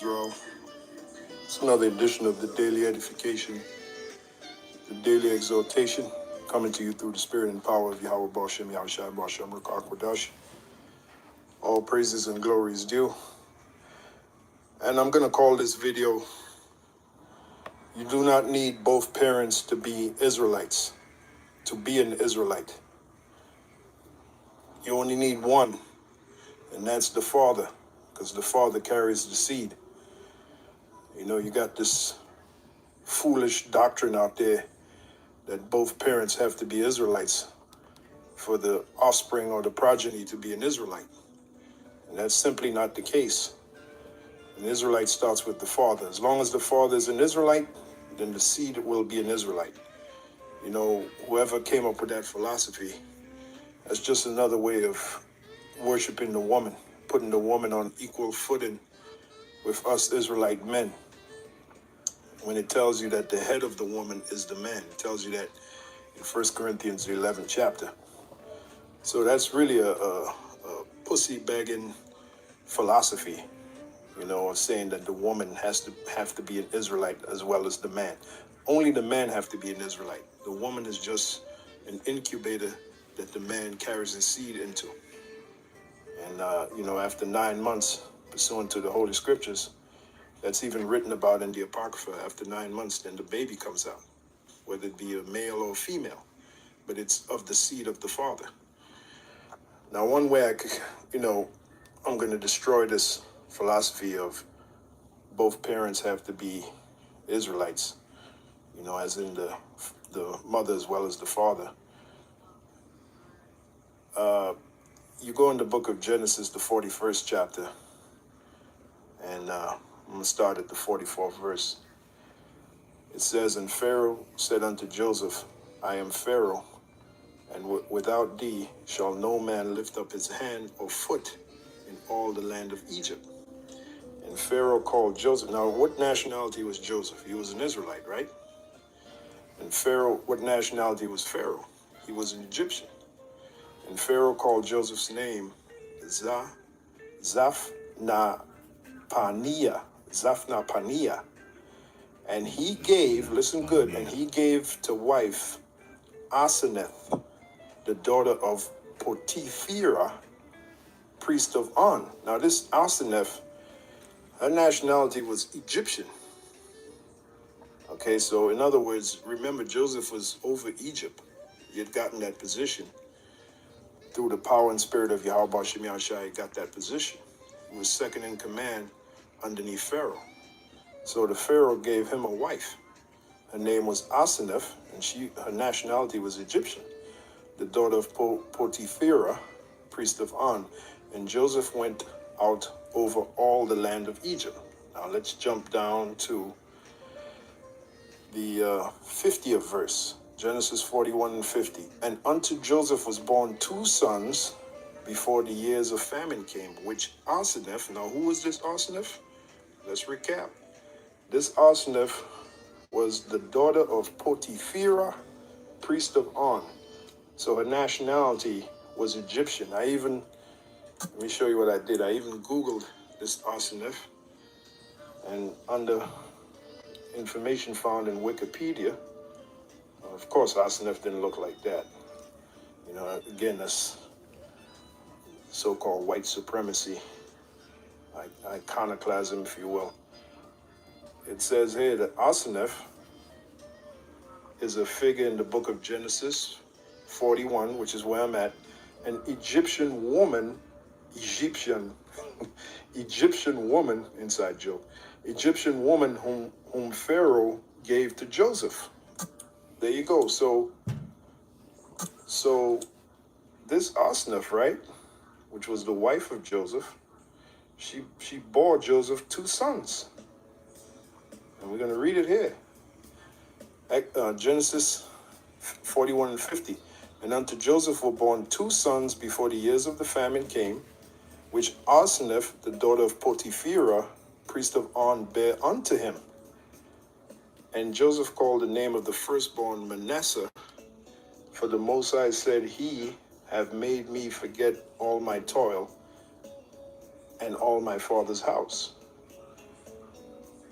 Well, it's another edition of the Daily Edification, the Daily Exhortation, coming to you through the Spirit and power of Yahweh Bashem, Yahushua Bashem, Ruach Kodash. All praises and glories due. And I'm going to call this video, You Do Not Need Both Parents to Be Israelites, to be an Israelite. You only need one, and that's the father, because the father carries the seed. You know, you got this foolish doctrine out there that both parents have to be Israelites for the offspring or the progeny to be an Israelite. And that's simply not the case. An Israelite starts with the father. As long as the father is an Israelite, then the seed will be an Israelite. You know, whoever came up with that philosophy, that's just another way of worshiping the woman, putting the woman on equal footing with us Israelite men. When it tells you that the head of the woman is the man, it tells you that in 1 Corinthians, the 11th chapter. So that's really a pussy begging philosophy, you know, of saying that the woman have to be an Israelite as well as the man. Only the man have to be an Israelite. The woman is just an incubator that the man carries his seed into. And, you know, after 9 months, pursuant to the Holy Scriptures, that's even written about in the Apocrypha, after 9 months, then the baby comes out, whether it be a male or a female, but it's of the seed of the father. Now, one way I could, you know, I'm going to destroy this philosophy of both parents have to be Israelites, you know, as in the mother as well as the father. You go in the book of Genesis, the 41st chapter, and I'm going to start at the 44th verse. It says, And Pharaoh said unto Joseph, I am Pharaoh, and without thee shall no man lift up his hand or foot in all the land of Egypt. And Pharaoh called Joseph. Now, what nationality was Joseph? He was an Israelite, right? And Pharaoh, what nationality was Pharaoh? He was an Egyptian. And Pharaoh called Joseph's name Zaphnapaneah. And he gave, listen good, and he gave to wife Asenath, the daughter of Potiphera, priest of On. Now this Asenath, her nationality was Egyptian. Okay, so in other words, remember Joseph was over Egypt. He had gotten that position. Through the power and spirit of Yahweh Bashem Yahushua, he got that position. He was second in command underneath Pharaoh. So the Pharaoh gave him a wife. Her name was Asenath, and her nationality was Egyptian, the daughter of Potiphera, priest of On. And Joseph went out over all the land of Egypt. Now let's jump down to the 50th verse, Genesis 41 and 50. And unto Joseph was born 2 sons before the years of famine came, which Asenath, now who was this Asenath? Let's recap. This Asenath was the daughter of Potiphera, priest of On. So her nationality was Egyptian. Let me show you what I did. I even Googled this Asenath, and under information found in Wikipedia, of course, Asenath didn't look like that. You know, again, that's so-called white supremacy, iconoclasm, if you will. It says here that Asenath is a figure in the book of Genesis 41, which is where I'm at, an Egyptian woman, inside joke, Egyptian woman whom Pharaoh gave to Joseph. There you go. So this Asenath, right, which was the wife of Joseph, she bore Joseph 2 sons. And we're going to read it here. Genesis 41 and 50. And unto Joseph were born 2 sons before the years of the famine came, which Asenath, the daughter of Potiphera, priest of On, bare unto him. And Joseph called the name of the firstborn Manasseh, for the Most High said, He have made me forget all my toil and all my father's house.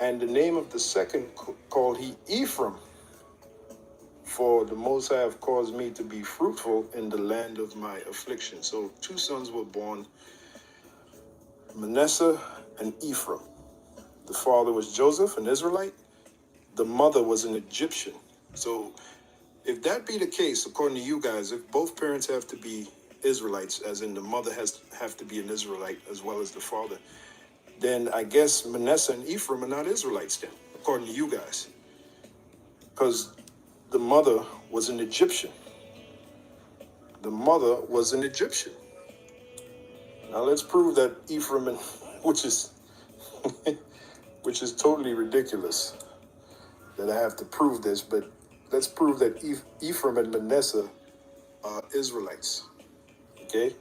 And the name of the second called he Ephraim, for the Most High have caused me to be fruitful in the land of my affliction. So 2 sons were born, Manasseh and Ephraim. The father was Joseph, an Israelite. The mother was an Egyptian. So if that be the case, according to you guys, if both parents have to be Israelites, as in the mother have to be an Israelite as well as the father, then I guess Manasseh and Ephraim are not Israelites then, according to you guys. Because the mother was an Egyptian. The mother was an Egyptian. Now let's prove that Ephraim, and, which is which is totally ridiculous that I have to prove this, but let's prove that Ephraim and Manasseh are Israelites. Okay?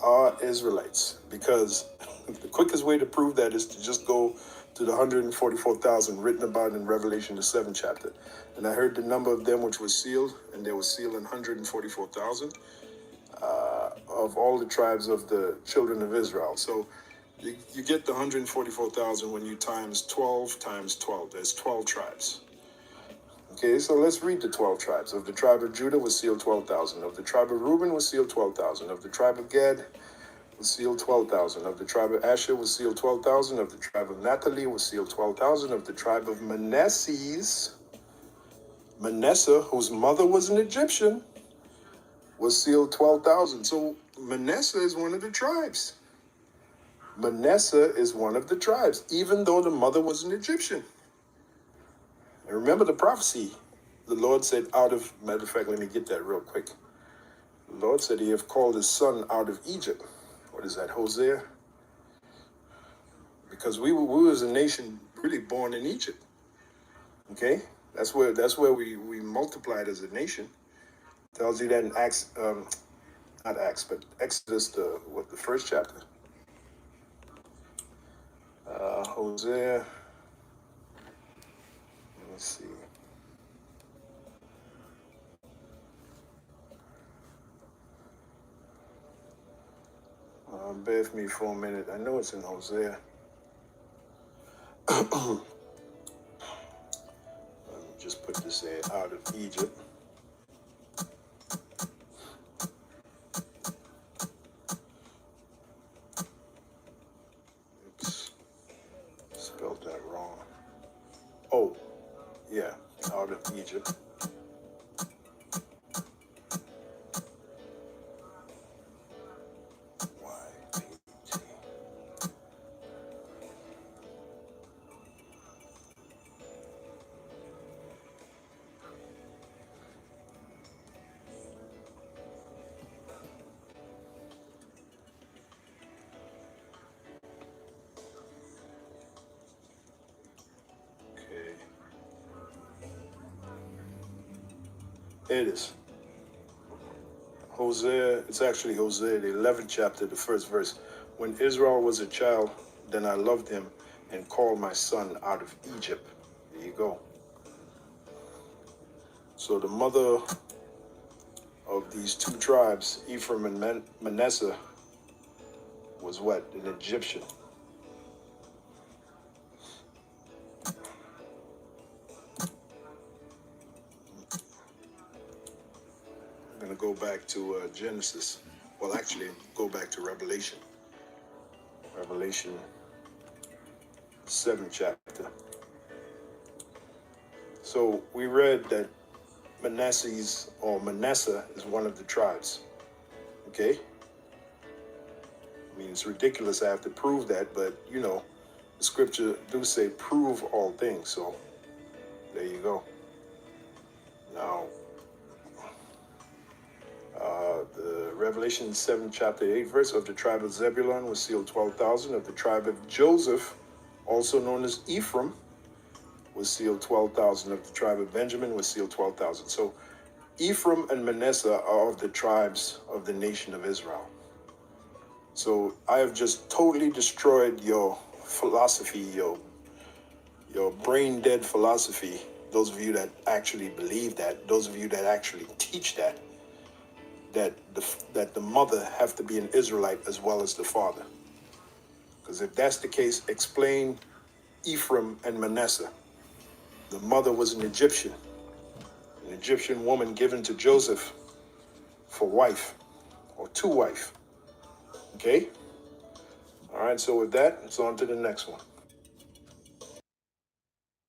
Are Israelites. Because the quickest way to prove that is to just go to the 144,000 written about in Revelation, the 7th chapter. And I heard the number of them which was sealed, and there was sealed in 144,000 of all the tribes of the children of Israel. So you get the 144,000 when you times 12 times 12. There's 12 tribes. Okay, so let's read the 12 tribes. Of the tribe of Judah was sealed 12,000. Of the tribe of Reuben was sealed 12,000. Of the tribe of Gad was sealed 12,000. Of the tribe of Asher was sealed 12,000. Of the tribe of Naphtali was sealed 12,000. Of the tribe of Manasseh, whose mother was an Egyptian, was sealed 12,000. So Manasseh is one of the tribes. Manasseh is one of the tribes, even though the mother was an Egyptian. And remember the prophecy. The Lord said matter of fact, let me get that real quick. The Lord said he have called his son out of Egypt. What is that, Hosea? Because we was a nation really born in Egypt. Okay? That's where we multiplied as a nation. Tells you that in Acts, not Acts, but Exodus, the first chapter. Hosea, let me see. Bear with me for a minute. I know it's in Hosea. Let me just put this in, out of Egypt. Oops, spelled that wrong. Oh, yeah, out of Egypt. YPT. Okay. It is. Hosea, it's actually Hosea, the 11th chapter, the first verse. When Israel was a child, then I loved him and called my son out of Egypt. There you go. So the mother of these two tribes, Ephraim and Manasseh, was what? An Egyptian. I'm going to go back to Genesis. Well, actually, go back to Revelation. Revelation 7th chapter. So we read that Manasseh is one of the tribes. Okay? I mean, it's ridiculous I have to prove that, but the scripture do say prove all things. So there you go. Now, the Revelation 7 chapter 8 verse, of the tribe of Zebulun was sealed 12,000. Of the tribe of Joseph, also known as Ephraim, was sealed 12,000. Of the tribe of Benjamin was sealed 12,000. So Ephraim and Manasseh are of the tribes of the nation of Israel. So I have just totally destroyed your philosophy, your brain dead philosophy. Those of you that actually believe that, those of you that actually teach that the mother have to be an Israelite as well as the father. Because if that's the case, explain Ephraim and Manasseh. The mother was an Egyptian woman given to Joseph for wife or to wife. Okay? All right, so with that, it's on to the next one.